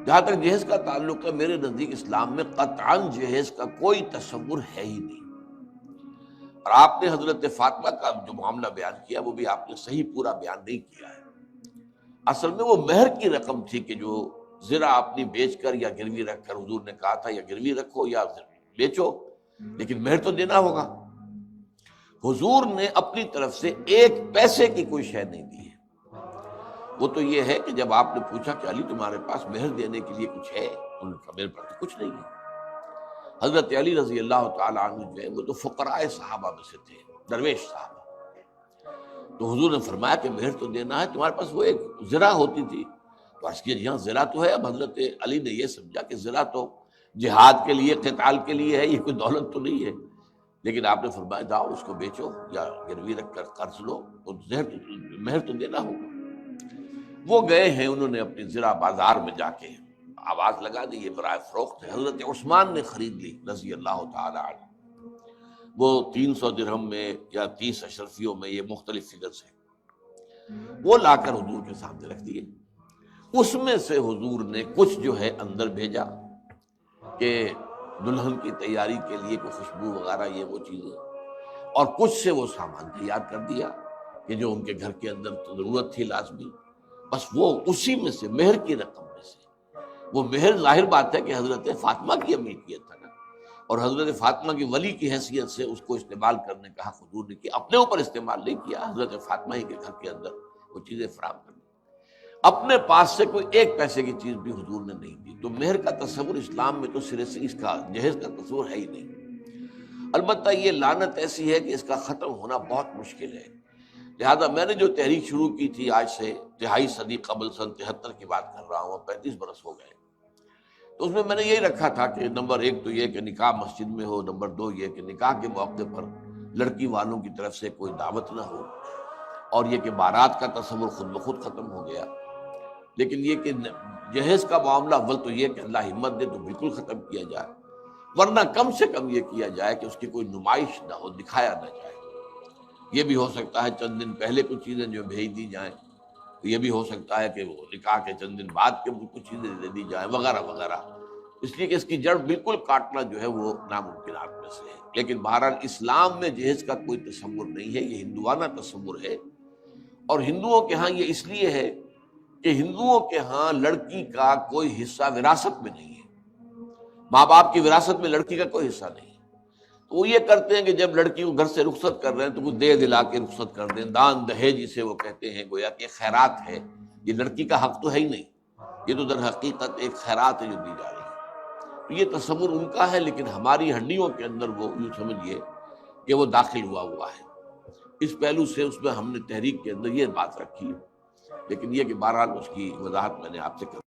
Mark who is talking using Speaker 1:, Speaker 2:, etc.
Speaker 1: جہاں تک جہیز کا تعلق ہے، میرے نزدیک اسلام میں قطعاً جہیز کا کوئی تصور ہے ہی نہیں۔ اور آپ نے حضرت فاطمہ کا جو معاملہ بیان کیا وہ بھی آپ نے صحیح پورا بیان نہیں کیا ہے۔ اصل میں وہ مہر کی رقم تھی کہ جو زرہ اپنی بیچ کر یا گروی رکھ کر، حضور نے کہا تھا یا گروی رکھو یا بیچو، لیکن مہر تو دینا ہوگا۔ حضور نے اپنی طرف سے ایک پیسے کی کوئی شے نہیں دی ہے۔ وہ تو یہ ہے کہ جب آپ نے پوچھا کہ علی تمہارے پاس مہر دینے کے لیے کچھ ہے، انہوں نے کہا میرے پاس تو کچھ نہیں ہے۔ حضرت علی رضی اللہ تعالیٰ عنہ جو ہے وہ تو فقراء صحابہ میں سے تھے، درویش صحابہ۔ تو حضور نے فرمایا کہ مہر تو دینا ہے، تمہارے پاس وہ ایک زرہ ہوتی تھی۔ تو عرض کیا جی ہاں زرہ تو ہے۔ اب حضرت علی نے یہ سمجھا کہ زرہ تو جہاد کے لیے، قتال کے لیے ہے، یہ کوئی دولت تو نہیں ہے۔ لیکن آپ نے فرمایا جاؤ اس کو بیچو یا گروی رکھ کر قرض لو، اور مہر تو دینا ہوگا۔ وہ گئے ہیں، انہوں نے اپنی زرہ بازار میں جا کے آواز لگا دی، یہ برائے فروخت ہے۔ حضرت عثمان نے خرید لی رضی اللہ تعالی عنہ۔ وہ 300 درہم میں یا 30 اشرفیوں میں، یہ مختلف فگرز ہیں، وہ لا کر حضور کے سامنے رکھ دیے۔ اس میں سے حضور نے کچھ جو ہے اندر بھیجا کہ دلہن کی تیاری کے لیے کوئی خوشبو وغیرہ یہ وہ چیزیں، اور کچھ سے وہ سامان تیار کر دیا کہ جو ان کے گھر کے اندر ضرورت تھی لازمی۔ بس وہ اسی میں سے، مہر کی رقم میں سے، وہ مہر ظاہر بات ہے کہ حضرت فاطمہ کی امی کی تھا نا، اور حضرت فاطمہ کی ولی کی حیثیت سے اس کو استعمال کرنے کا حق حضور نے کیا، اپنے اوپر استعمال نہیں کیا، حضرت فاطمہ ہی کے گھر کے اندر وہ چیزیں فراہم کرنے، اپنے پاس سے کوئی ایک پیسے کی چیز بھی حضور نے نہیں دی۔ تو مہر کا تصور اسلام میں تو سرے سے اس کا جہیز کا تصور ہے ہی نہیں۔ البتہ یہ لعنت ایسی ہے کہ اس کا ختم ہونا بہت مشکل ہے۔ لہذا میں نے جو تحریک شروع کی تھی، آج سے 3.5 صدی قبل، سن 73 کی بات کر رہا ہوں، 35 برس ہو گئے، تو اس میں میں نے یہی رکھا تھا کہ نمبر 1 تو یہ کہ نکاح مسجد میں ہو، نمبر 2 یہ کہ نکاح کے موقع پر لڑکی والوں کی طرف سے کوئی دعوت نہ ہو، اور یہ کہ بارات کا تصور خود بخود ختم ہو گیا۔ لیکن یہ کہ جہیز کا معاملہ اول تو یہ کہ اللہ ہمت دے تو بالکل ختم کیا جائے، ورنہ کم سے کم یہ کیا جائے کہ اس کی کوئی نمائش نہ ہو، دکھایا نہ جائے۔ یہ بھی ہو سکتا ہے چند دن پہلے کچھ چیزیں جو بھیج دی جائیں، یہ بھی ہو سکتا ہے کہ وہ نکاح کے چند دن بعد کے کچھ چیزیں دے دی جائیں، وغیرہ وغیرہ، اس لیے کہ اس کی جڑ بالکل کاٹنا جو ہے وہ ناممکنات میں سے ہے۔ لیکن بہرحال اسلام میں جہیز کا کوئی تصور نہیں ہے، یہ ہندوانہ تصور ہے، اور ہندوؤں کے ہاں یہ اس لیے ہے کہ ہندوؤں کے ہاں لڑکی کا کوئی حصہ وراثت میں نہیں ہے، ماں باپ کی وراثت میں لڑکی کا کوئی حصہ نہیں ہے۔ تو وہ یہ کرتے ہیں کہ جب لڑکی کو گھر سے رخصت کر رہے ہیں تو وہ دے دلا کے رخصت کر دیں، دان دہیج جسے وہ کہتے ہیں، گویا کہ خیرات ہے۔ یہ لڑکی کا حق تو ہے ہی نہیں، یہ تو در حقیقت ایک خیرات ہے جو دی جا رہی ہے۔ تو یہ تصور ان کا ہے، لیکن ہماری ہڈیوں کے اندر وہ یوں سمجھیے کہ وہ داخل ہوا ہے۔ اس پہلو سے اس میں ہم نے تحریک کے اندر یہ بات رکھی ہے، لیکن یہ کہ بہرحال اس کی وضاحت میں نے آپ سے کر